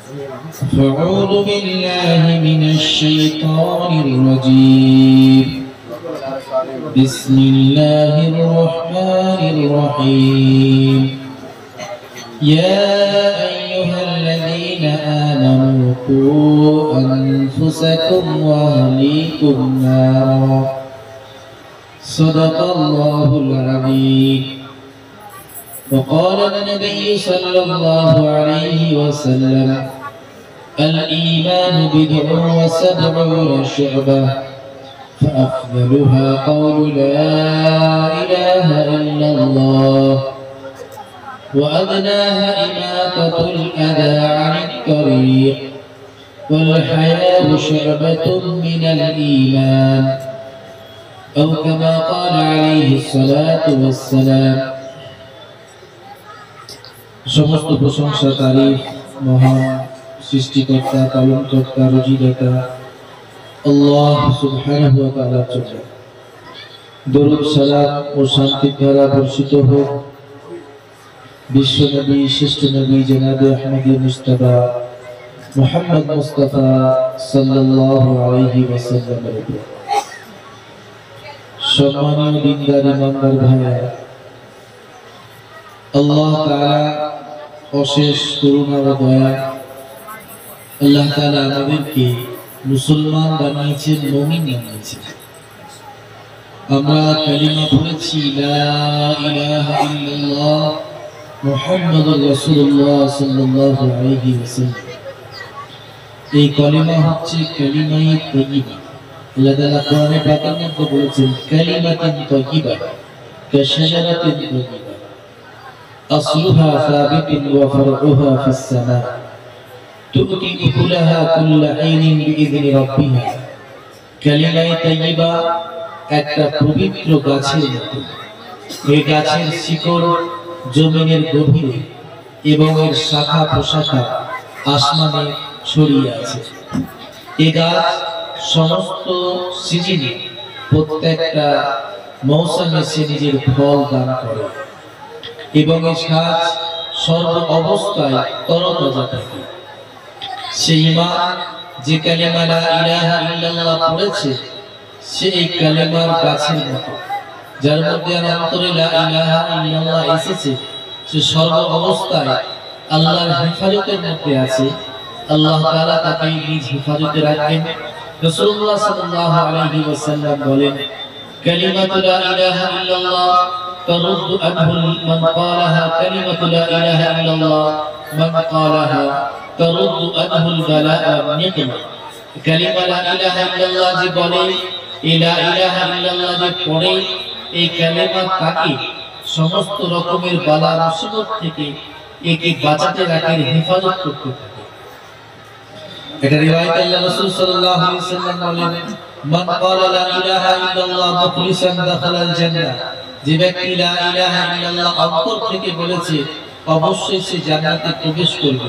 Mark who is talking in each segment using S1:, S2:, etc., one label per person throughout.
S1: أعوذ بالله من الشيطان الرجيم بسم الله الرحمن الرحيم يا أيها الذين آمنوا قوا أنفسكم وأهليكم نارا صدق الله العظيم. وقال النبي صلى الله عليه وسلم الإيمان بضع وسبعون شعبة فأفضلها قول لا إله إلا الله وأدناها إماطة الأذى عن الطريق والحياء شعبة من الإيمان أو كما قال عليه الصلاة والسلام. সমস্ত প্রশংসা তারিফ মহান সৃষ্টিকর্তা পালনকর্তা রুজিদাতা আল্লাহ সুবহানাহু ওয়া তাআলার জন্য দরুদ সালাম ও শান্তির ধারা বর্ষিত হোক বিশ্ব নবী শ্রেষ্ঠ নবী জনাবে আহমদী মুস্তাফা মুহাম্মদ মুস্তাফা সাল্লাল্লাহু আলাইহি ওয়াসাল্লামের উপর। সম্মানীয় দিনদার ইমানদার ভাইরা, আল্লাহ তাআলা অশেষ করুণা ও দয়া, আল্লাহ তাআলা আমাদেরকে মুসলমান বানিয়েছেন, মুমিন বানিয়েছেন। আমরা কালিমা পড়েছি লা ইলাহা ইল্লাল্লাহ মুহাম্মাদুর রাসূলুল্লাহ সাল্লাল্লাহু আলাইহি ওয়াসাল্লাম। এই কালিমা হচ্ছে কালিমায়ে তাইয়্যিবা। আল্লাহ তাআলা কোরআনে পাকের মধ্যে বলেছেন কালিমাতুন তাইয়্যিবা কাশাজারাতিন তাইয়্যিবা আসলুহা সাবিতুন ওয়া ফারউহা ফিস সামা তু'তি উকুলাহা কুল্লা হিনিন বিইذনি রাব্বিহা। কালিমায়ে তাইয়্যিবা একটা পবিত্র গাছের মতো। এই গাছের শিকড় জমিনের গভীরে এবং এর শাখা প্রশাখা আসমানে ছড়িয়ে আছে। এই গাছ সমস্ত সিজনে প্রত্যেকটা মৌসুমে সে নিজের ফল দান করে এবং এই গাছ সর্ব অবস্থায় তরতাজা থাকে। সেই ইমান যে কালিমা লা ইলাহা ইল্লাল্লাহ পড়েছে সে এই কালিমার গাছের মতো, যার মধ্যে অন্তরে লা ইলাহা ইল্লাল্লাহ এসেছে, সে সর্ব অবস্থায় আল্লাহর হেফাজতের মধ্যে আছে। আল্লাহ তাআলা তাকে নিজ হেফাজতে রাখেন। রাসূলুল্লাহ সাল্লাল্লাহু আলাইহি ওয়াসাল্লাম বলেন কালিমাতু লা ইলাহা ইল্লাল্লাহ তারুদ্দু আনহু মান ক্বালাহা কালিমাতু লা ইলাহা ইল্লাল্লাহ মান ক্বালাহা তারুদ্দু আনহু আল-বালা'a ওয়ান নিকমা। কালিমা লা ইলাহা ইল্লাল্লাহ যে বলে, লা ইলাহা ইল্লাল্লাহ যে পড়ে, এই কালিমা তাকে সমস্ত রকমের বালা মুসিবত থেকে একে বাঁচাতে রাখে, হেফাজত করতে থাকে। এটা রিওয়ায়াতে আল্লাহ রাসূল সাল্লাল্লাহু আলাইহি ওয়াসাল্লাম বলেন মান ক্বালা লা ইলাহা ইল্লাল্লাহ মুখলিসান দাখালাল জান্নাহ। যে ব্যক্তি লা ইলাহা ইল্লাল্লাহ অন্তর থেকে বলেছে অবশ্যই সে জান্নাতে প্রবেশ করবে।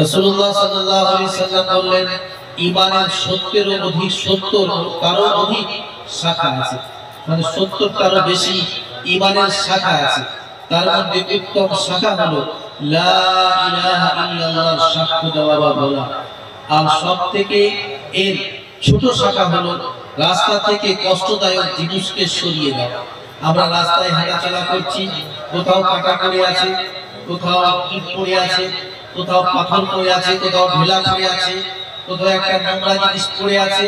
S1: রাসূলুল্লাহ সাল্লাল্লাহু আলাইহি ওয়াসাল্লাম বললেন ঈমানের 70 এর অধিক 70 কারো অধিক শাখা আছে, মানে 70 কারো বেশি ঈমানের শাখা আছে। তার মধ্যে উত্তম শাখা হলো লা ইলাহা ইল্লাল্লাহর সাক্ষ্য দেওয়া বা বলা। আর সবথেকে এর ছোট শাখা হলো রাস্তা থেকে কষ্টদায়ক জিনিসকে সরিয়ে দেওয়া। আমরা রাস্তায় হাঁটাচলা করছি, কোথাও কাটা পড়ে আছে, কোথাও ইট পড়ে আছে, কোথাও পাথর পড়ে আছে, কোথাও ঢেলা পড়ে আছে, কোথাও একটা নোংরা জিনিস পড়ে আছে।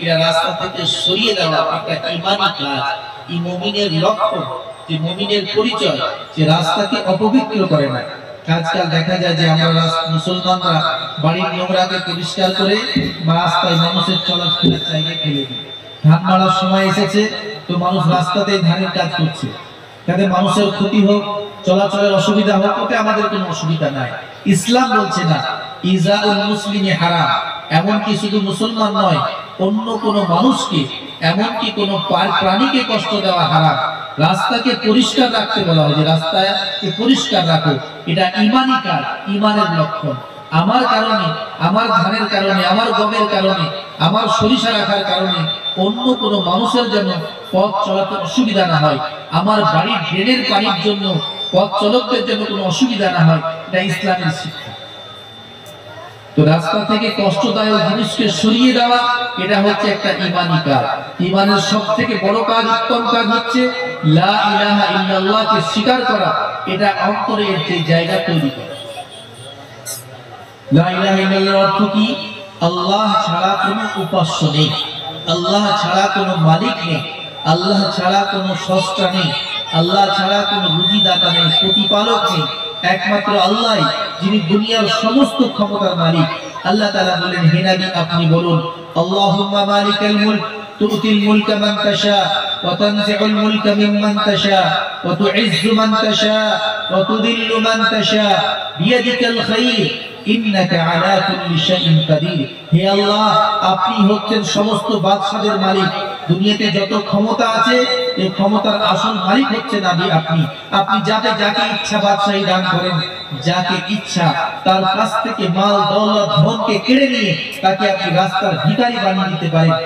S1: এটা রাস্তা থেকে সরিয়ে দেওয়া একটা ঈমানি কাজ। এই মুমিনের লক্ষণ, যে মুমিনের পরিচয়, যে রাস্তাকে অপবিত্র করে না। আজকাল দেখা যায় যে আমরা মুসলমানরা বাড়ির নোংরাকে পরিষ্কার করে রাস্তায় মানুষের চলাফেরার জায়গায় ফেলে দিই। ধান মারার সময় এসেছে তো মানুষ রাস্তাতে ধানের কাজ করছে, যাতে মানুষের ক্ষতি হোক, চলাচলের অসুবিধা হোক, ওতে আমাদের কোনো অসুবিধা নাই। ইসলাম বলছে না ইজাউল মুসলিমি হারাম। এমনকি শুধু মুসলমান নয়, অন্য কোনো মানুষকে, এমনকি কোনো প্রাণীকে কষ্ট দেওয়া হারাম। রাস্তাকে পরিষ্কার রাখতে বলা হয়, যে রাস্তাকে পরিষ্কার রাখো, এটা ঈমানি কাজ, ঈমানের লক্ষণ। আমার কারণে, আমার ধানের কারণে, আমার গমের কারণে, আমার সরিষা রাখার কারণে অন্য কোনো মানুষের জন্য পথ চলাতে অসুবিধা না হয়, আমার বাড়ির ড্রেনের পানির জন্য পথ চলকদের জন্য কোনো অসুবিধা না হয়, এটা ইসলামের শিক্ষা। তো রাস্তা থেকে কষ্টদায়ক জিনিসকে সরিয়ে দেওয়া, এটা হচ্ছে একটা ঈমানি কাজ। ঈমানের সবথেকে বড় কাজ, উত্তম কাজ হচ্ছে লা ইলাহা ইল্লাল্লাহকে স্বীকার করা। এটা অন্তরের যে জায়গা তৈরি করা। লা ইলাহা ইল্লাল্লাহর অর্থ কি? আল্লাহ ছাড়া কোনো উপাস্য নেই, আল্লাহ ছাড়া কোনো মালিক নেই, আল্লাহ ছাড়া কোনো স্রষ্টা নেই, আল্লাহ ছাড়া কোনো রুজিদাতা নেই, প্রতিপালক নেই। একমাত্র আল্লাহই যিনি দুনিয়ার সমস্ত ক্ষমতার মালিক। আল্লাহ তাআলা বলেন, হে নবী আপনি বলুন, আল্লাহুম্মা মালিকাল মুলক তুতিল মুলকা মান তাশা ওয়া তানজিউল মুলকা মিম্মান তাশা ওয়া তুইজ্জু মান তাশা ওয়া তুযিল্লু মান তাশা বিয়াদিকাল খায়র ইন্নাকা আলা কুল্লি শাইইন কাদির। হে আল্লাহ, আপনি হচ্ছেন সমস্ত বাদশাদের মালিক। দুনিয়াতে যত ক্ষমতা আছে এই ক্ষমতার আসল মালিক হচ্ছেন আপনি। আপনি যাকে যাকে ইচ্ছা বাদশাহী দান করেন, যাকে ইচ্ছা তার কাছ থেকে মাল দৌলত ধনকে কেড়ে নিয়ে তাকে আপনি রাস্তার ভিখারি বানিয়ে দিতে পারেন।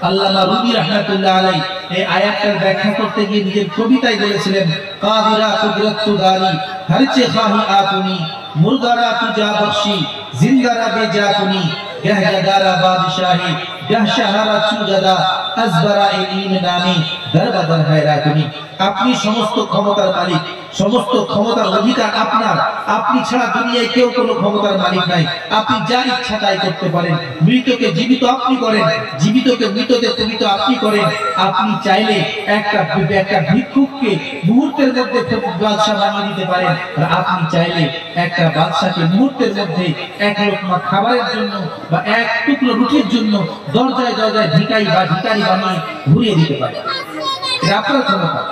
S1: আল্লামা রুমি রাহমাতুল্লাহ আলাইহি এই আয়াতটার ব্যাখ্যা করতে গিয়ে নিজের কবিতায় বলেছিলেন, কাদিরা কুদরতু দারি হরচে খাহি আকুনি মুরদারা তুজা বখশি জিন্দারা বেজাকুনি গহজাদারা বাদশাহী গহশাহারা চুজাদা আজবারা ইলম নামি দরবাদর hayratuni। আপনি সমস্ত ক্ষমতার মালিক, সমস্ত ক্ষমতার অধিকার আপনার। আপনি ছাড়া দুনিয়ায় কেউ কোনো ক্ষমতার মালিক নাই। আপনি যা ইচ্ছা তাই করতে পারেন। মৃতকে জীবিত আপনি করেন, জীবিতকে মৃততে জীবিত আপনি করেন। আপনি চাইলে একটা ভিক্ষুককে মুহূর্তের মধ্যে বাদশা বানিয়ে দিতে পারেন, আর আপনি চাইলে একটা বাদশাকে মুহূর্তের মধ্যে এক লোকমা খাবারের জন্য বা এক টুকরো রুটির জন্য দরজায় দরজায় ভিখারি বানিয়ে ঘুরিয়ে দিতে পারেন। এটা আপনার ক্ষমতা।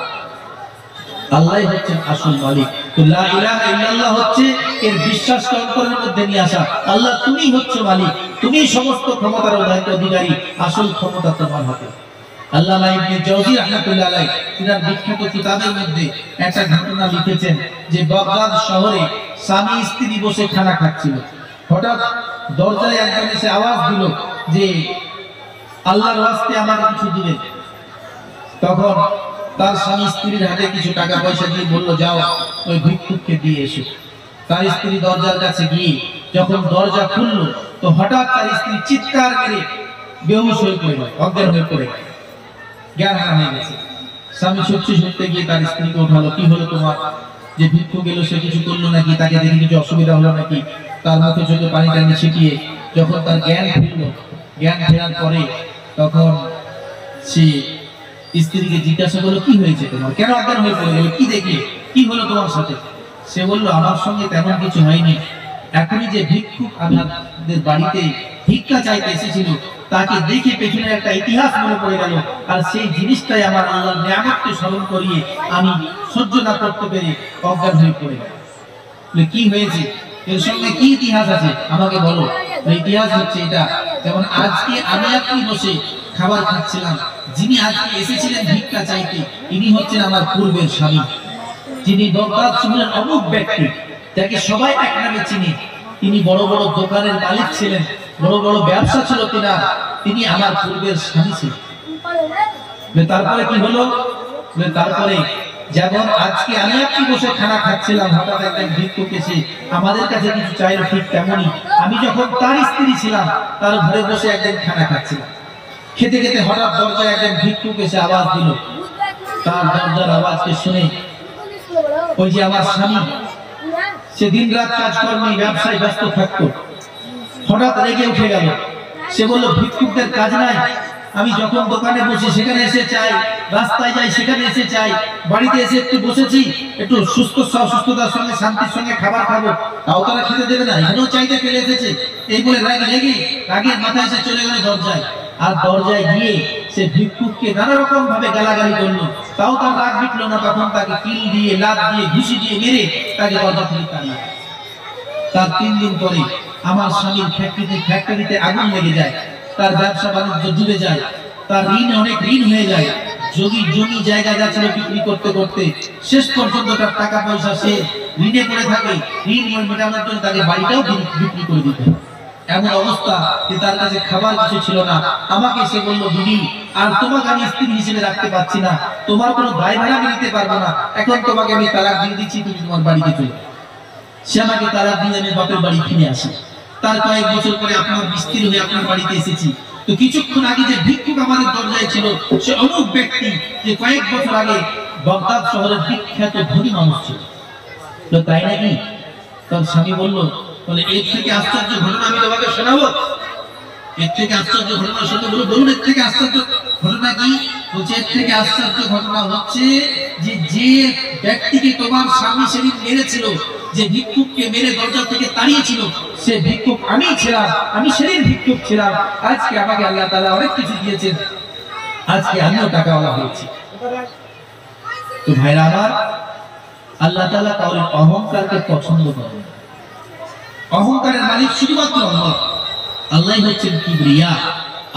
S1: আল্লাহই হচ্ছেন আসল মালিক। তো লা ইলাহা ইল্লাল্লাহ হচ্ছে এর বিশ্বাসকে অন্তরের মধ্যে নিয়ে আসা। আল্লাহ তুমি হচ্ছ মালিক, তুমি সমস্ত ক্ষমতার অধিকারী, আসল ক্ষমতা তোমার হাতে। আল্লামা ইবনে জাওজি রাহমাতুল্লাহ আলাইহি তিনার বিখ্যাত কিতাবের মধ্যে একটা ঘটনা লিখেছেন যে বাগদাদ শহরে স্বামী স্ত্রী বসে খানা খাচ্ছিল। হঠাৎ দরজায় একজন এসে আওয়াজ দিল যে আল্লাহর ওয়াস্তে আমাকে কিছু দিবেন। তখন তার স্বামী স্ত্রীর হাতে কিছু টাকা পয়সা দিয়ে বলল, যাও ওই ভিক্ষুককে দিয়ে এসো। তার স্ত্রী দরজার কাছে গিয়ে যখন দরজা খুলল, তো হঠাৎ তার স্ত্রী চিৎকার মেরে বেহুশ হয়ে পড়ল, অজ্ঞান হয়ে পড়ে জ্ঞান হারা হয়ে গেছে। স্বামী ছুটতে গিয়ে তার স্ত্রীকে উঠালো, কি হলো তোমার? যে ভিক্ষুক এলো সে কিছু করলো নাকি? তাকে দেখে কিছু অসুবিধা হলো নাকি? তার মুখে চোখে পানি টানি ছিটিয়ে যখন তার জ্ঞান ফিরল, জ্ঞান ফেরার পরে তখন সে স্ত্রীকে জিজ্ঞাসা করলো, কি হয়েছে তোমার? কেন অজ্ঞান হয়ে পড়ে গেল? কি দেখে? কি হলো তোমার সাথে? সে বলল, আমার সঙ্গে তেমন কিছু হয়নি। এখনই যে ভিক্ষুক আমাদের বাড়িতে ভিক্ষা চাইতে এসেছিল, তাকে দেখে পেছনে একটা ইতিহাস মনে পড়ে গেল, আর সেই জিনিসটাই আমার আল্লাহর নিয়ামতকে স্মরণ করিয়ে আমি সহ্য না করতে পেরে অজ্ঞান হয়ে পড়ে গেল। কি হয়েছে? এর সঙ্গে কি ইতিহাস আছে আমাকে বলো। ইতিহাস হচ্ছে এটা, যেমন আজকে আমি আপনি বসে খাবার খাচ্ছিলাম, যিনি আজকে এসেছিলেন ভিক্ষা চাইতে ইনি হচ্ছেন আমার পূর্বের স্বামী, যিনি বাগদাদ শহরের অমুক ব্যক্তি, যাকে সবাই এক নামে চিনি। তিনি বড় বড় দোকানের মালিক ছিলেন, বড় বড় ব্যবসা ছিল তিনার, তিনি আমার পূর্বের স্বামী ছিলেন। তারপরে কি হলো? তারপরে যেমন আজকে আমি আপনি বসে খানা খাচ্ছিলাম, হঠাৎ একজন ভিক্ষুক এসে আমাদের কাছে কিছু চাইলো, ঠিক তেমনি আমি যখন তার স্ত্রী ছিলাম তার ঘরে বসে একদিন খানা খাচ্ছিলাম। খেতে খেতে হঠাৎ দরজায় একজন ভিক্ষুক এসে আওয়াজ দিল। তার দরজার আওয়াজকে শুনে ওই যে আমার স্বামী, সে দিন রাত কাজকর্মে ব্যবসায় ব্যস্ত থাকতো, হঠাৎ রেগে উঠে গেল। সে বলল, ভিক্ষুকদের কাজ নাই? আমি যখন দোকানে বসি সেখানে এসে চাই, রাস্তায় যাই সেখানে এসে চাই, বাড়িতে এসে একটু বসেছি, একটু সুস্থতার সঙ্গে শান্তির সঙ্গে খাবার খাবো, তাও তারা খেতে দেবে না, এখানেও চাইতে ফেলে এসেছে। এই বলে রাগের মাথায় এসে চলে গেল দরজায়। আর দরজায় গিয়ে সে ভিক্ষুককে নানা রকম ভাবে গালাগালি করলো, তাও তার রাগ মিটলো না। তখন তাকে কিল দিয়ে, লাত দিয়ে, ঘুষি দিয়ে মেরে তাকে দরজা থেকে তাড়িয়ে। তার 3 দিন পরে আমার স্বামীর ফ্যাক্টরিতে আগুন লেগে যায়, তার ব্যবসা বাণিজ্য ডুবে যায়, তার অনেক ঋণ হয়ে যায়। জমি জায়গা যাচ্ছিল বিক্রি করতে করতে শেষ পর্যন্ত তার টাকা পয়সা সে ঋণে পড়ে থাকে। ঋণ মেটানোর জন্য তাকে বাড়িটাও বিক্রি করে দিতে হয়। এমন অবস্থা যে তার কাছে খাবার কিছু ছিল না। আমাকে সে বলল, দিদি আর তোমাকে আমি স্ত্রী হিসেবে রাখতে পারছি না, তোমার কোনো দায় ভাড়া আমি নিতে পারবো না, এখন তোমাকে আমি তালাক দিয়ে দিচ্ছি, তুমি তোমার বাড়িতে চলে। সে আমাকে তালাক দিয়ে আমি বাপের বাড়ি ফিরে আসি। তার কয়েক বছর পরে আপনার স্ত্রী হয়ে আপনার বাড়িতে এসেছি, তো কিছুক্ষণ আগে যে ভিক্ষুক আমাদের দরজায় ছিল সে অমুক ব্যক্তি যে কয়েক বছর আগে বাগদাদ শহরের বিখ্যাত ধনী মানুষ ছিল। তো তাই নাকি? তখন স্বামী বলল, বলে এর থেকে আশ্চর্য ঘটনা আমি তোমাকে শোনাবো। এর থেকে আশ্চর্য ঘটনা শুনতে বলো, বলুন এর থেকে আশ্চর্য ঘটনা কি? বলছে এর থেকে আশ্চর্য ঘটনা হচ্ছে যে যে ব্যক্তিকে তোমার স্বামী সেদিন মেরেছিল, যে ভিক্ষুককে মেরে দরজা থেকে তাড়িয়েছিল, সে ভিক্ষুক আমি ছিলাম, আমি সেদিন ভিক্ষুক ছিলাম। আজকে আমাকে আল্লাহ তাআলা অনেক কিছু দিয়েছেন, আজকে আমিও টাকাওয়ালা হয়েছি। তো ভাইরা আমার, আল্লাহ তাআলা কারোর অহংকারকে পছন্দ করেন। অহংকারের মালিক শুধুমাত্র আল্লাহ। আল্লাহই হচ্ছেন কিবরিয়া,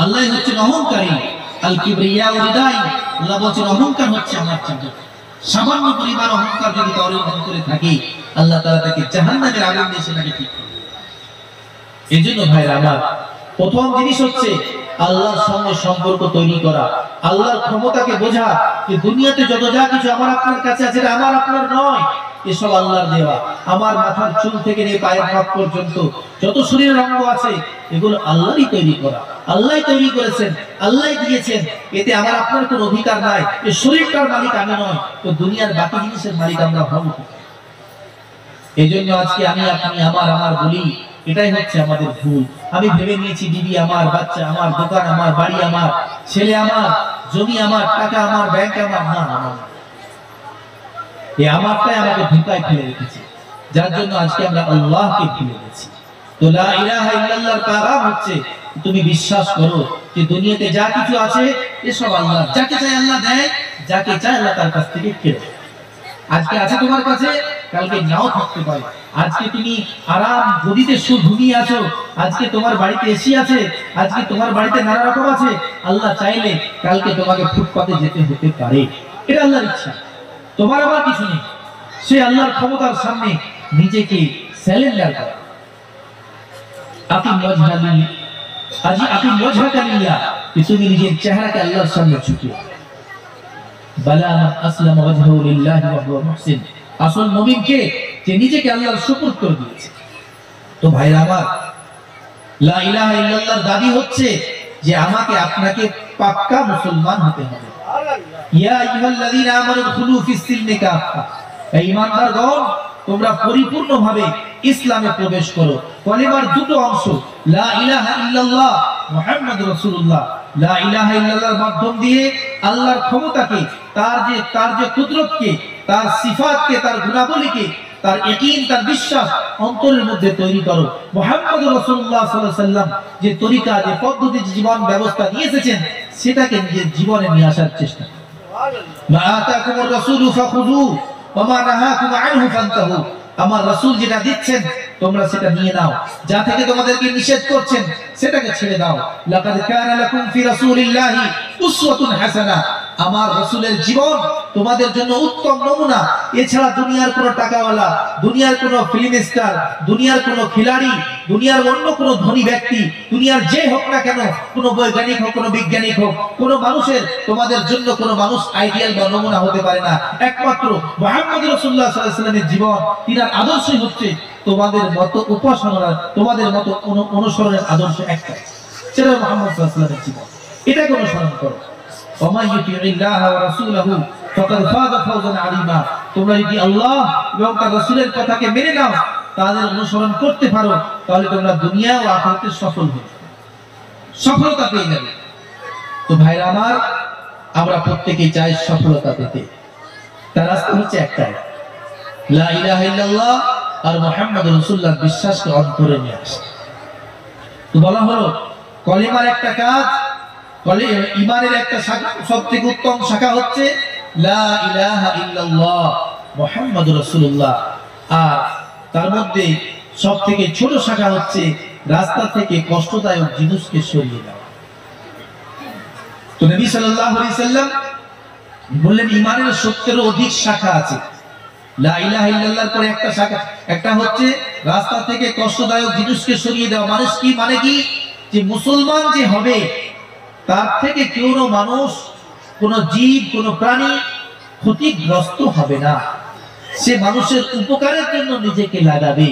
S1: আল্লাহই হচ্ছেন অহংকারী। আল কিবরিয়া উরিদাই, আল্লাহ বলেন অহংকার হচ্ছে আমার চাদর। সামান্য পরিমাণ অহংকার যদি কারোর অন্তরে থাকে, আল্লাহ তাআলা তাকে জাহান্নামের আগুন দিয়ে সেটাকে ঠিক করে। এজন্য ভাইরা আমার, প্রথম জিনিস হচ্ছে আল্লাহর সঙ্গে সম্পর্ক তৈরি করা, আল্লাহর ক্ষমতাকে বোঝা যে দুনিয়াতে যত যা কিছু আমার আপনার কাছে আছে আমার আপনার নয়, এসব আল্লাহর দেওয়া। আমার মাথার চুল থেকে নিয়ে পায়ের নখ পর্যন্ত যত শরীরের অঙ্গ আছে এগুলো আল্লাহরই তৈরি করা, আল্লাহই তৈরি করেছেন, আল্লাহই দিয়েছেন। এতে আমার আপনার কোনো অধিকার নাই। এই শরীরটার মালিক আমি নয়, তো দুনিয়ার বাকি জিনিসের মালিক আমরা হব। এজন্য আজকে আমি আপনি আমার আমার বলি, এটাই হচ্ছে আমাদের ভুল। আমি ভেবে নিয়েছি বিবি আমার, বাচ্চা আমার, দোকান আমার, বাড়ি আমার, ছেলে আমার, জমি আমার, টাকা আমার, ব্যাংক আমার। না, আমার এই আমারটাই আমাকে ধোঁকায় ফেলে রেখেছে, যার জন্য আজকে আমরা আল্লাহকে ভুলে গেছি। তো লা ইলাহা ইল্লাল্লাহর কারাম হচ্ছে তুমি বিশ্বাস করো যে দুনিয়াতে যা কিছু আছে এসব আল্লাহ, যাকে চাই আল্লাহ দেয়, যাকে চাই আল্লাহ তার কাছ থেকে কেড়ে। আজকে আছে তোমার কাছে, কালকে নাও থাকতে পারে। আজকে তুমি আরাম গদিতে ঘুমিয়ে আছো, আজকে তোমার বাড়িতে এসি আছে, আজকে তোমার বাড়িতে নানা রকম আছে। আল্লাহ চাইলে কালকে তোমাকে ফুটপাতে যেতে হতে পারে। এটা আল্লাহর ইচ্ছা, তোমার আবার কিছু নেই। সে আল্লাহর ক্ষমতার সামনে নিজেকে স্যালেন্ডার করা। আপনি তুমি নিজের চেহারাকে আল্লাহর সামনে ঝুঁকিয়ে বালা মান আসলামা ওয়াজহু লিল্লাহি ওয়া হুয়া মুহসিন। আসল মুমিন কে? যে নিজেকে আল্লাহর সুপুর্দ করে দিয়েছে। তো ভাইরা আমার, লা ইলাহা ইল্লাল্লাহর দাবি হচ্ছে যে আমাকে আপনাকে পাক্কা মুসলমান হতে হবে। ইয়া আইয়ুহাল্লাযীনা আমানু দুখুলু ফিস সিলমি কাফা, এই ঈমানদারগণ তোমরা পরিপূর্ণভাবে ইসলামে প্রবেশ করো। কলিমার দুটো অংশ, লা ইলাহা ইল্লাল্লাহ মুহাম্মাদুর রাসূলুল্লাহ। লা ইলাহা ইল্লাল্লাহর মাধ্যম দিয়ে আল্লাহর ক্ষমতাকে, তার যে কুদরতকে, তার সিফাতকে, তার গুণাবলীকে, তার ইয়াকিন, তার বিশ্বাস অন্তরের মধ্যে তৈরি করো। মুহাম্মদুর রাসূলুল্লাহ সাল্লাল্লাহু আলাইহি ওয়াসাল্লাম যে তরিকা, যে পদ্ধতি, যে জীবন ব্যবস্থা নিয়ে এসেছেন সেটাকে নিজের জীবনে নিয়ে আসার চেষ্টা করো। মা আতাকুমুর রাসূলু ফাখুযু ওয়া মা নাহাকুম আনহু ফান্তাহু। আমার রাসূল যেটা দিচ্ছেন তোমরা সেটা নিয়ে নাও, যা থেকে তোমাদেরকে নিষেধ করছেন সেটাকে ছেড়ে দাও। লাকাদ কানা লাকুম ফি রাসূলিল্লাহি উসওয়াতুন হাসানাহ। আমার রাসূলের জীবন তোমাদের জন্য উত্তম নমুনা। এছাড়া দুনিয়ার কোনো টাকাওয়ালা, দুনিয়ার কোনো ফিল্ম স্টার, দুনিয়ার কোনো খিলাড়ি, দুনিয়ার অন্য কোনো ধনী ব্যক্তি, দুনিয়ার যে হোক না কেন, কোনো বৈজ্ঞানিক হোক, কোনো বিজ্ঞানিক হোক, কোনো মানুষের তোমাদের জন্য কোনো মানুষ আইডিয়াল বা নমুনা হতে পারে না। একমাত্র মুহাম্মদ রাসূলুল্লাহ সাল্লাল্লাহু আলাইহি ওয়াসাল্লামের জীবন, তিনার আদর্শই হচ্ছে তোমাদের মতো উপাসনা, তোমাদের মতো অনুসরণের আদর্শ একটাই, সেটা মুহাম্মদ সাল্লাল্লাহু আলাইহি ওয়াসাল্লামের জীবন। এটাকে অনুসরণ করো। ওয়া ইউতিউল্লাহ ওয়া রাসূলহু ফাকাদ ফাযা ফাওজান আযীমা। তোমরা যদি আল্লাহ এবং তার রাসূলের কথাকে মেনে নাও, তাদের অনুসরণ করতে পারো, তাহলে তোমরা দুনিয়া ও আখিরাতে সফল হবে, সফলতা পেয়ে যাবে। তো ভাইরা আমার, আমরা প্রত্যেকেই চাই সফলতা পেতে। তার রাস্তা হচ্ছে একটাই, লা ইলাহা ইল্লাল্লাহ আর মুহাম্মাদুর রাসূলুল্লাহ বিশ্বাসকে অন্তরে নিয়ে আসা। তো বলা হলো কলিমার একটা কাজ, ঈমানের একটা শাখা, সবথেকে উত্তম শাখা হচ্ছে লা ইলাহা ইল্লাল্লাহ মুহাম্মাদুর রাসূলুল্লাহ। আর তার মধ্যে সবথেকে ছোট শাখা হচ্ছে রাস্তা থেকে কষ্টদায়ক জিনিসকে সরিয়ে দেওয়া। তো নবী সাল্লাল্লাহু আলাইহি সাল্লাম বললেন ঈমানের 70 অধিক শাখা আছে। লা ইলাহা ইল্লাল্লাহর পরে একটা শাখা, একটা হচ্ছে রাস্তা থেকে কষ্টদায়ক জিনিসকে সরিয়ে দেওয়া। মানে কি যে মুসলমান যে হবে তার থেকে কোনো মানুষ, কোনো জীব, কোনো প্রাণী ক্ষতিগ্রস্ত হবে না। সে মানুষের উপকারের জন্য নিজেকে লাগাবে।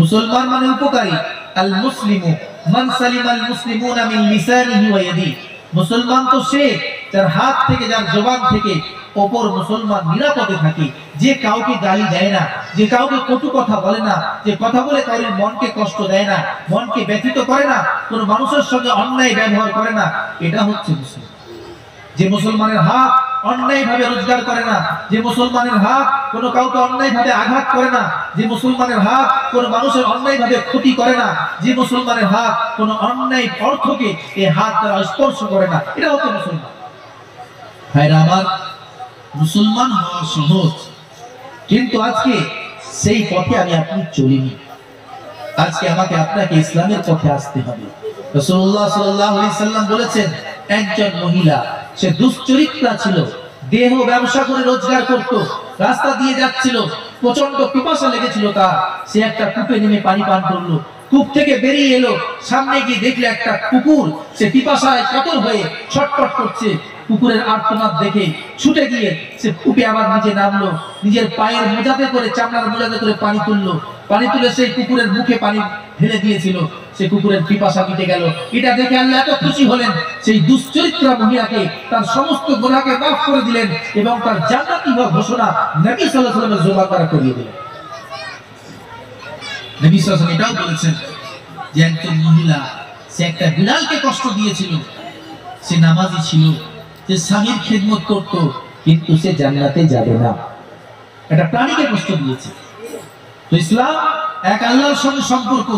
S1: মুসলমান মানে উপকারী। আল মুসলিমু মান সালিমাল মুসলিমুনা মিন লিসানিহি ওয়া ইয়াদিহি, মুসলমান তো সে যার হাত থেকে যার জবান থেকে অপর মুসলমান নিরাপদে থাকে, যে কাউকে গালি দেয় না, যে কাউকে কটু কথা বলে না, যে কথা বলে কারোর মনকে কষ্ট দেয় না, মনকে ব্যথিত করে না, কোন মানুষের সঙ্গে অন্যায় ব্যবহার করে না, এটা হচ্ছে মুসলিম। যে মুসলমানের হাত অন্যায় ভাবে রোজগার করে না, যে মুসলমানের হাত কোনো কাউকে অন্যায় ভাবে আঘাত করে না, যে মুসলমানের হাত কোনো মানুষের অন্যায় ভাবে ক্ষতি করে না, যে মুসলমানের হাত কোনো অন্যায় অর্থকে এই হাত দ্বারা স্পর্শ করে না, এটা হচ্ছে মুসলমান। ভাইরা আমার, মুসলমান হওয়া সহজ, কিন্তু আজকে সেই পথে আমি আপনি চলিনি। আজকে আমাকে আপনাকে ইসলামের পথে আসতে হবে। রাসূলুল্লাহ সাল্লাল্লাহু আলাইহি সাল্লাম বলেছেন, একজন মহিলা, সে দুশ্চরিত্রা ছিল, দেহ ব্যবসা করে রোজগার করত, রাস্তা দিয়ে যাচ্ছিল, প্রচন্ড পিপাসা লেগেছিল তার, সে একটা কূপে নেমে পানি পান করলো, কূপ থেকে বেরিয়ে এলো, সামনে গিয়ে দেখলো একটা কুকুর, সে পিপাসায় কাতর হয়ে ছটফট করছে, কুকুরের আর্তনাদ দেখে ছুটে গিয়ে সে কূপে আবার নিচে নামলো, নিজের পায়ের মোজাতে করে, চামড়ার মোজাতে করে পানি তুললো, পানি তুলে সেই কুকুরের মুখে পানি ঢেলে দিয়েছিল, সে কুকুরের পিপাসা মিটে গেল। এটা দেখে আল্লাহ এত খুশি হলেন, সেই দুশ্চরিত্রা মহিলাকে তার সমস্ত গুনাহকে মাফ করে দিলেন এবং তার জান্নাতি হওয়ার ঘোষণা নবী সাল্লাল্লাহু আলাইহি ওয়াসাল্লামের জবান দ্বারা করিয়ে দিলেন। নবী সাল্লাল্লাহু আলাইহি ওয়াসাল্লাম এটাও বলেছেন যে একজন মহিলা, সে একটা বিড়ালকে কষ্ট দিয়েছিল, সে নামাজি ছিল, যে স্বামীর খেদমত করত, কিন্তু সে জান্নাতে যাবে না, একটা প্রাণীকে কষ্ট দিয়েছে। তো ইসলাম এক আল্লাহর সঙ্গে সম্পর্ক,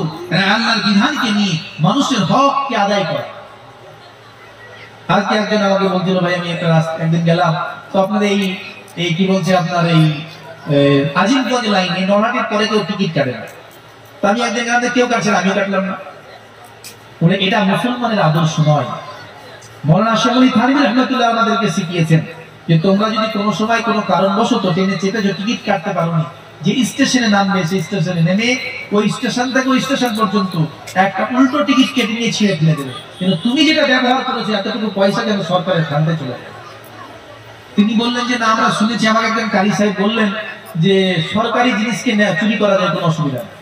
S1: আল্লাহর বিধানকে নিয়ে মানুষের হককে আদায় করা। আজকে একজন আমাকে বলছিল, ভাই আমি একটা একদিন গেলাম, তো আপনাদের এই কি বলছে, আপনার এই আজিমগঞ্জ লাইনে নরহাটির পরে কেউ টিকিট কাটে না, তো আমি একদিন গেলাম, কেউ কাটছে না, আমি কাটলাম না। বলে এটা মুসলমানের আদর্শ নয়। মওলানা শামলি থানভী রাহমাতুল্লাহ আমাদেরকে শিখিয়েছেন যে তোমরা যদি কোনো সময় কোনো কারণবশত ট্রেনে চেপে যে টিকিট কাটতে পারোনি, যে স্টেশনে নামবে সেই স্টেশনে নেমে ওই স্টেশন থেকে ওই স্টেশন পর্যন্ত একটা উল্টো টিকিট কেটে নিয়ে ছিঁড়ে ফেলে দেবে, কিন্তু তুমি যেটা ব্যবহার করেছো এতটুকু পয়সা যেন সরকারের খান্ডে চলে যায়। তিনি বললেন যে না, আমরা শুনেছি, আমাকে একজন কারি সাহেব বললেন যে সরকারি জিনিসকে চুরি করা যায়, কোনো অসুবিধা নেই।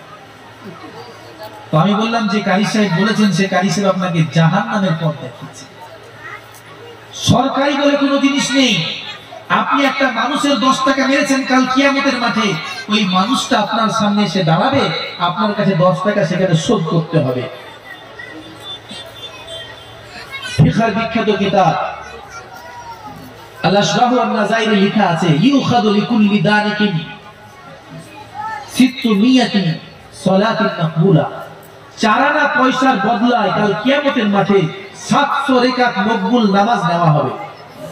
S1: তো আমি বললাম যে কারি সাহেব বলেছেন, সে কারি সাহেব আপনাকে জাহান্নামের পথ দেখিয়েছে। সরকারি বলে কোনো জিনিস নেই। আপনি একটা মানুষের 10 টাকা মেরেছেন, কাল কিয়ামতের মাঠে ওই মানুষটা আপনার সামনে এসে দাঁড়াবে, আপনার কাছে 10 টাকা সেখানে শোধ করতে হবে। ফিকহের বিখ্যাত কিতাব আল-আশরাহ ওয়ান-নাযাইরে লেখা আছে, ইউখাযু লিকুল্লি দানিকিন 600 সালাতিন মাকবুলা, 4 আনা পয়সার বদলায় কাল কিয়ামতের মাঠে 700 রাকাত মকবুল নামাজ নেওয়া হবে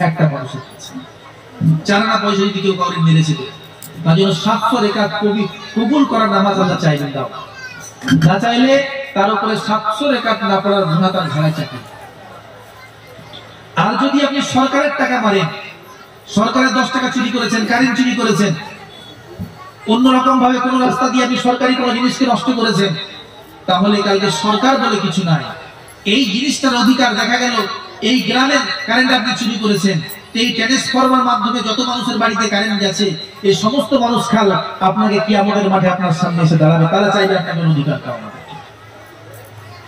S1: একটা মানুষের কাছে। 4 আনা পয়সা যদি কেউ কাউকে মেরেছে, তার জন্য 700 রাকাত কবুল করা নামাজ আল্লাহ চাইবেন, দাও না চাইলে তার উপরে 700 রাকাত না পড়ার গুনাহ তার ঘাড়ে চাপে। আর যদি আপনি সরকারের টাকা মারেন, সরকারের 10 টাকা চুরি করেছেন, কারেন্ট চুরি করেছেন, অন্যরকম ভাবে কোনো রাস্তা দিয়ে আপনি সরকারি কোনো জিনিসকে নষ্ট করেছেন, তাহলে কালকে সরকার বলে কিছু নাই। এই জিনিসটার অধিকার দেখা গেল এই গ্রামের কারেন্ট আপনি চুরি করেছেন, এই ট্রান্সফরমার মাধ্যমে যত মানুষের বাড়িতে কারেন্ট গেছে, এই সমস্ত মানুষ কাল আপনাকে কিয়ামতের মাঠে আপনার সামনে এসে দাঁড়াবে, তারা চাইবে আপনাদের অধিকার দাও না।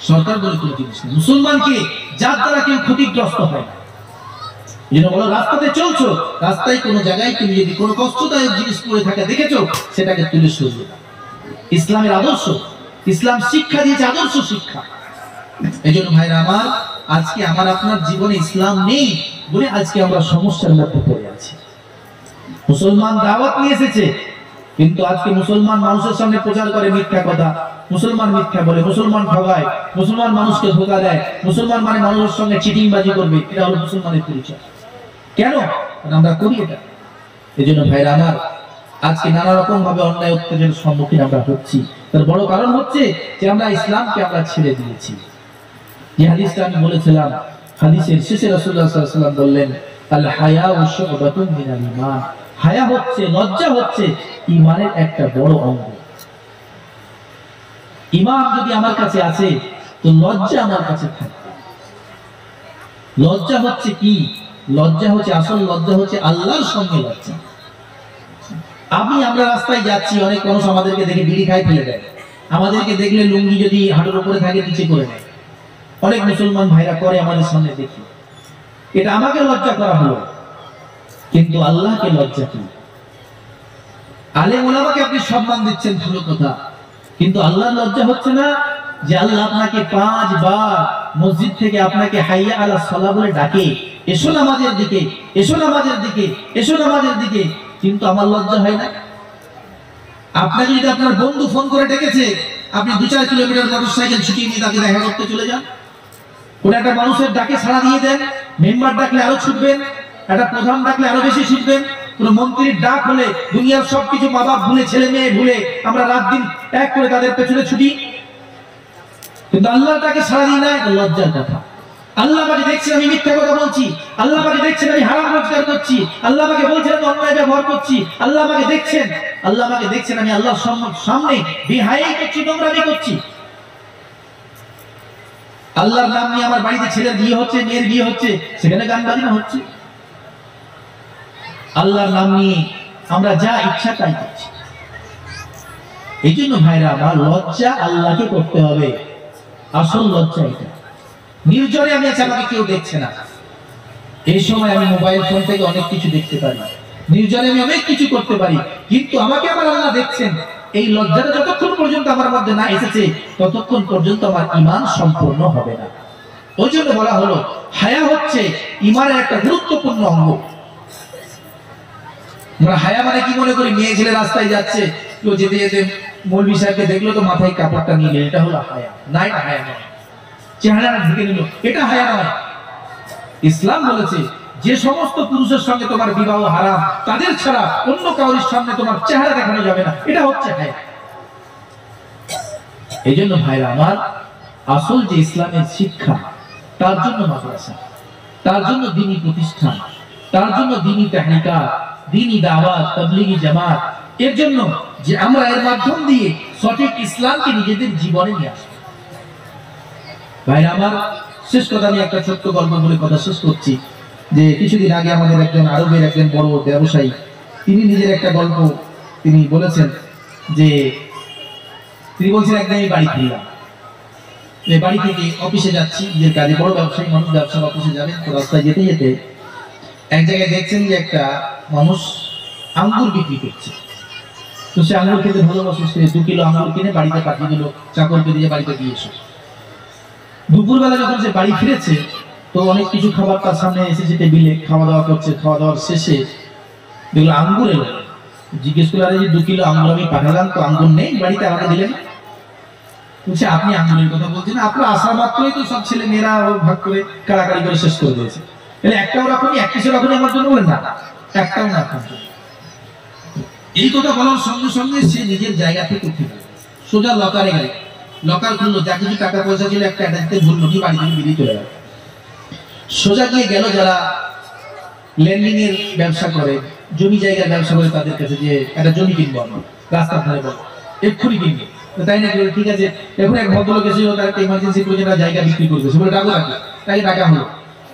S1: সরকার বলে কোনো জিনিস নেই। মুসলমানকে যার দ্বারা কেউ ক্ষতিগ্রস্ত হয় না, যেন বলো রাস্তাতে চলছো, রাস্তায় কোনো জায়গায় তুমি যদি কোনো কষ্টদায়ক জিনিস পড়ে থাকে দেখেছো, সেটাকে তুলে সরিয়ে দাও। ইসলামের আদর্শ, ইসলাম শিক্ষা দিয়েছে, আদর্শ শিক্ষা। এই জন্য ভাইরা আমার, আজকে আমার আপনার জীবনে ইসলাম নেই বলে আজকে আমরা সমস্যার মধ্যে পড়ে আছি। মুসলমান দাওয়াত নিয়ে এসেছে, কিন্তু আজকে মুসলমান মানুষের সামনে প্রচার করে মিথ্যা কথা, মুসলমান মিথ্যা বলে, মুসলমান ঠগায়, মুসলমান মানুষকে ধোঁকা দেয়, মুসলমান মানে মানুষের সঙ্গে চিটিংবাজি করবে, এটা হলো মুসলমানের পরিচয়। কেন আমরা করি এটা? এই জন্য ভাইরা আমার, আজকে নানা রকম ভাবে অন্যায় অত্যাচারের সম্মুখীন আমরা হচ্ছি। তার বড় কারণ হচ্ছে যে আমরা ইসলামকে আমরা ছেড়ে দিয়েছি। যে হাদিসটা আমি বলেছিলাম, হাদিসের শেষে রাসূলুল্লাহ সাল্লাল্লাহু আলাইহি ওয়াসাল্লাম বললেন, আল হায়াউ শু'বাতুন মিনাল ঈমান, হায়া হচ্ছে, লজ্জা হচ্ছে ঈমানের একটা বড় অঙ্গ। ঈমান যদি আমার কাছে আছে, তো লজ্জা আমার কাছে থাকবে। লজ্জা হচ্ছে কি? লজ্জা হচ্ছে, আসল লজ্জা হচ্ছে আল্লাহর সঙ্গে লজ্জা। আমরা রাস্তায় যাচ্ছি, অনেক মানুষ আমাদেরকে দেখে বিড়ি খাই ফেলে দেয়,
S2: আমাদেরকে দেখলে লুঙ্গি যদি হাঁটুর উপরে থাকে নিচে করে নেয়, অনেক মুসলমান ভাইরা করে আমাদের সামনে দেখি। এটা আমাকে লজ্জা করা হলো, কিন্তু আল্লাহকে লজ্জা কি? আলেম ওলামাকে আপনি সম্মান দিচ্ছেন ভালো কথা, কিন্তু আল্লাহর লজ্জা হচ্ছে না যে আল্লাহ আপনাকে 5 বার মসজিদ থেকে আপনাকে হাইয়া আলা সালাহ বলে ডাকে, এসো নামাজের দিকে, এসো নামাজের দিকে, এসো নামাজের দিকে, কিন্তু আমার লজ্জা হয় না? আপনাকে যদি আপনার বন্ধু ফোন করে ডেকেছে, আপনি 2-4 কিলোমিটার মোটরসাইকেল ছুটিয়ে নিয়ে তাকে দেখা করতে চলে যান। কোন একটা মানুষের ডাকে সাড়া দিয়ে দেন, মেম্বার ডাকলে আরো ছুটবেন, একটা প্রধান ডাকলে আরো বেশি ছুটবেন। কোন মন্ত্রীর ডাক হলে দুনিয়ার সবকিছু মা বাপ ভুলে, ছেলে মেয়ে ভুলে আমরা রাত দিন এক করে তাদের পেছনে ছুটি, কিন্তু আল্লাহ তাকে সাড়া দিই না। এটা লজ্জার কথা। আল্লাহ আমাকে দেখছেন আমি মিথ্যা কথা বলছি, আল্লাহ আমাকে দেখছেন আমি হারাম রোজগার করছি, আল্লাহ আমাকে বলছেন আমি অন্যায় ব্যবহার করছি, আল্লাহ আমাকে দেখছেন, আল্লাহ আমাকে দেখছেন আমি আল্লাহর সামনে বেহায়াই করছি, নোংরামি করছি। আল্লাহর নাম নিয়ে আমার বাড়িতে ছেলের বিয়ে হচ্ছে, মেয়ের বিয়ে হচ্ছে, সেখানে গান বাজনা হচ্ছে। আল্লাহর নাম নিয়ে আমরা যা ইচ্ছা তাই করছি। এই জন্য ভাইরা আমার, লজ্জা আল্লাহকে করতে হবে। আসল লজ্জা এটা। নির্জনে আমি আছি, আমাকে কেউ দেখছে না, এই সময় আমি মোবাইল ফোন থেকে অনেক কিছু দেখতে পারি, নির্জনে আমি অনেক কিছু করতে পারি, কিন্তু আমাকে আমার আল্লাহ দেখছেন। এই লজ্জাটা যতক্ষণ পর্যন্ত আমার মধ্যে না এসেছে, ততক্ষণ পর্যন্ত আমার ঈমান সম্পূর্ণ হবে না। ওই জন্য বলা হলো হায়া হচ্ছে ঈমানের একটা গুরুত্বপূর্ণ অঙ্গ। আমরা হায়া মানে কি মনে করি? মেয়ে ছেলে রাস্তায় যাচ্ছে, কেউ যেতে যেতে মৌলভী সাহেবকে দেখলো তো মাথায় কাপড়টা নিয়ে, এটা হলো হায়া। না, এটা হায়া নয়। চেহারা ঢেকে নিল, এটা হায়া নয়। ইসলাম বলেছে যে সমস্ত পুরুষের সঙ্গে তোমার বিবাহ হারাম, তাদের ছাড়া অন্য কাউরির সামনে তোমার চেহারা দেখানো যাবে না, এটা হচ্ছে হায়া। এই জন্য ভাইরা আমার, আসল যে ইসলামের শিক্ষা, তার জন্য মাদ্রাসা, তার জন্য দ্বীনি প্রতিষ্ঠান, তার জন্য দ্বীনি তাহরিকাত, দ্বীনি দাওয়াত, তাবলীগী জামাত, এর জন্য যে আমরা এর মাধ্যম দিয়ে সঠিক ইসলামকে নিজেদের জীবনে নিয়ে আসব। ভাইরা আমার, শেষ কথা, আমি একটা ছোট্ট গল্প বলে কথা শেষ করছি। যে কিছুদিন আগে আমাদের একজন আরবের একজন বড় ব্যবসায়ী, তিনি নিজের একটা গল্প তিনি বলেছেন। যে তিনি বলছেন, একদিন আমি বাড়ি ফিরলাম, বাড়ি থেকে অফিসে যাচ্ছি, যে কাজে বড় ব্যবসায়ী মানুষ, ব্যবসার অফিসে যাবেন, তো রাস্তায় যেতে যেতে এক জায়গায় দেখছেন যে একটা মানুষ আঙ্গুর বিক্রি করছে। তো সে আঙ্গুর খেতে ভালোবাসে, সে 2 কিলো আঙ্গুর কিনে বাড়িতে পাঠিয়ে দিল, চাকরকে দিয়ে বাড়িতে দিয়ে এসো। দুপুরবেলা যখন সে বাড়ি ফিরেছে, তো অনেক কিছু খাবার তার সামনে এসেছে টেবিলে, খাওয়া দাওয়া করছে। খাওয়া দাওয়ার শেষে দেখলো আঙ্গুর এলো। জিজ্ঞেস করলো, আরে যে 2 কিলো আঙ্গুর আমি পাঠালাম, তো আঙ্গুর নেই বাড়িতে, আমাকে দিলেন? বলছে, আপনি আঙ্গুরের কথা বলছেন? আপনার আসা মাত্রই তো সব ছেলে মেয়েরা ভাগ করে কাড়াকাড়ি করে শেষ করে দিয়েছে। তাহলে একটাও রাখুনি, 1 পিসও রাখুনি আমার জন্য? বলেন না, একটাও না। এই কথা বলার সঙ্গে সঙ্গে সে নিজের জায়গা থেকে উঠে গেল, সোজা লকারে গেল, লকার খুললো, যা কিছু টাকা পয়সা ছিল একটা অ্যাটাচতে ভুললো, কি বাড়ি থেকে বেরিয়ে চলে গেল। সোজা গিয়ে গেল যারা ল্যান্ডিং এর ব্যবসা করে, জমি জায়গার ব্যবসা করে, তাদের কাছে যে একটা জমি কিনবো আমরা, রাস্তার ধারে বল, এক্ষুনি কিনবো। তাই না? ঠিক আছে। এখন এক ভদ্রলোক এসেছিল, তার একটা ইমার্জেন্সি প্রয়োজন, জায়গা বিক্রি করবে, সে বলে ডাকো রাখবে, তাই ডাকা হলো।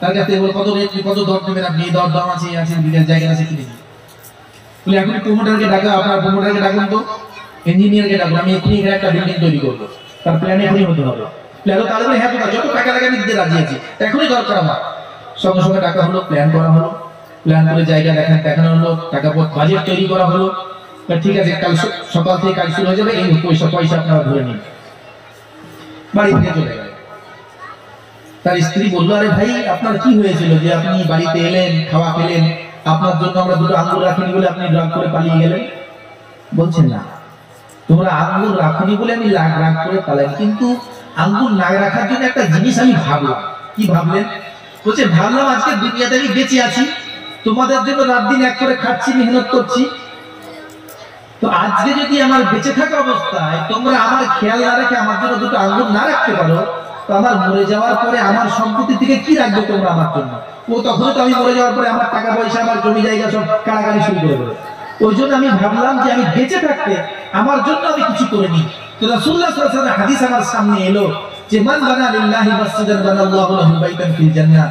S2: তার কাছে বলে, কত রেট, কত দর নেবেন আপনি? দর দাম আছে, বিঘার জায়গা আছে, কিনে দিন। বলে, এখন প্রমোটারকে ডাকা, আপনার প্রমোটারকে ডাকুন তো, ইঞ্জিনিয়ারকে ডাকুন, আমি এখনই এখানে একটা বিল্ডিং তৈরি করবো, তার প্ল্যান এখনই হতে হবে। প্ল্যানও তাহলে বলে, হ্যাঁ যত টাকা লাগে আমি দিতে রাজি আছি, এখনই দরকার আমার। সঙ্গে সঙ্গে টাকা হলো, প্ল্যান করা হলো, প্ল্যান করে জায়গা দেখানো হলো, টাকা বাজেট তৈরি করা হলো। ঠিক আছে, কাল সকাল থেকে কাজ শুরু হয়ে যাবে, এই পয়সা আপনারা ধরে নিন। বাড়ি থেকে চলে গেল। তার স্ত্রী বললো, আরে ভাই আপনার কি হয়েছিল যে আপনি বাড়িতে এলেন, খাওয়া পেলেন, আপনার জন্য আমরা 2টো আঙ্গুর রাখিনি বলে আপনি রাগ করে পালিয়ে গেলেন? বলছেন, না, তোমরা আঙ্গুর রাখনি বলে আমি রাগ করে পালাইনি, কিন্তু আঙ্গুর না রাখার জন্য একটা জিনিস আমি ভাবলাম। কি ভাবলেন? বলছে, ভাবলাম আজকে দুনিয়াতে আমি বেঁচে আছি, তোমাদের জন্য রাত দিন এক করে খাচ্ছি, মেহনত করছি, তো আজকে যদি আমার বেঁচে থাকা অবস্থায় তোমরা আমার খেয়াল না রেখে আমার জন্য 2টো আঙ্গুর না রাখতে পারো, তো আমার মরে যাওয়ার পরে আমার সম্পত্তি থেকে কি রাখবে তোমরা আমার জন্য? ও তখন তো আমি মরে যাওয়ার পরে আমার টাকা পয়সা, আমার জমি জায়গা সব কাড়াকাড়ি শুরু করে দেবে। ওই জন্য আমি ভাবলাম যে আমি বেঁচে থাকতে আমার জন্য আমি কিছু করে নিই। তো রাসূলুল্লাহ সাল্লাল্লাহু আলাইহি ওয়াসাল্লাম হাদিস আমার সামনে এলো যে, মান বানা লিল্লাহি মাসজিদান বানাল্লাহু লাহু বাইতান ফিল জান্নাহ,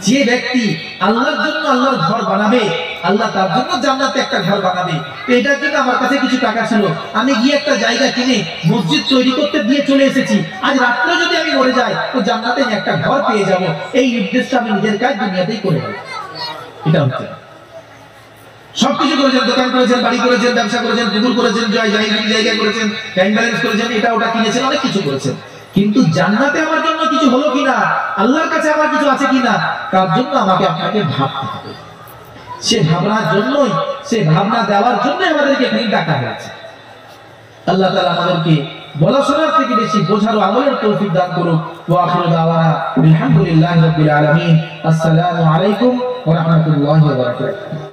S2: যে ব্যক্তি আল্লাহর জন্য আল্লাহর ঘর বানাবে, আল্লাহ তার জন্য জান্নাতে একটা ঘর বানাবে। তো এটার জন্য আমার কাছে কিছু টাকা ছিল, আমি গিয়ে একটা জায়গা কিনে মসজিদ তৈরি করতে দিয়ে চলে এসেছি। আজ রাত্রে যদি আমি মরে যাই তো জান্নাতে একটা ঘর পেয়ে যাব, এই উদ্দেশ্যে আমি নিজের কাজ দুনিয়াতেই করে নেব। এটা হচ্ছে সবকিছু করেছেন, দোকান করেছেন, বাড়ি করেছেন, ব্যবসা করেছেন, পুকুর করেছেন, জায়গা করেছেন, ব্যাংক ব্যালেন্স করেছেন, এটা ওটা কিনেছেন, অনেক কিছু করেছেন, কিন্তু জান্নাতে আমার জন্য কিছু হলো কিনা, আল্লাহর কাছে আমার কিছু আছে কিনা, তার জন্য আমাকে আপনাকে ভাবতে হবে। সে ভাবনার জন্যই, সে ভাবনা দেওয়ার জন্য আমাদেরকে এখানে ডাকা হয়েছে। আল্লাহ তাআলা আমাদেরকে বলা শোনার থেকে বেশি বোঝার ও আমলের তৌফিক দান করুন। ওয়া আখিরু দাওয়ানা আলহামদুলিল্লাহি রাব্বিল আলামিন। আসসালামু আলাইকুম ওয়া রাহমাতুল্লাহি ওয়া বারাকাতুহু।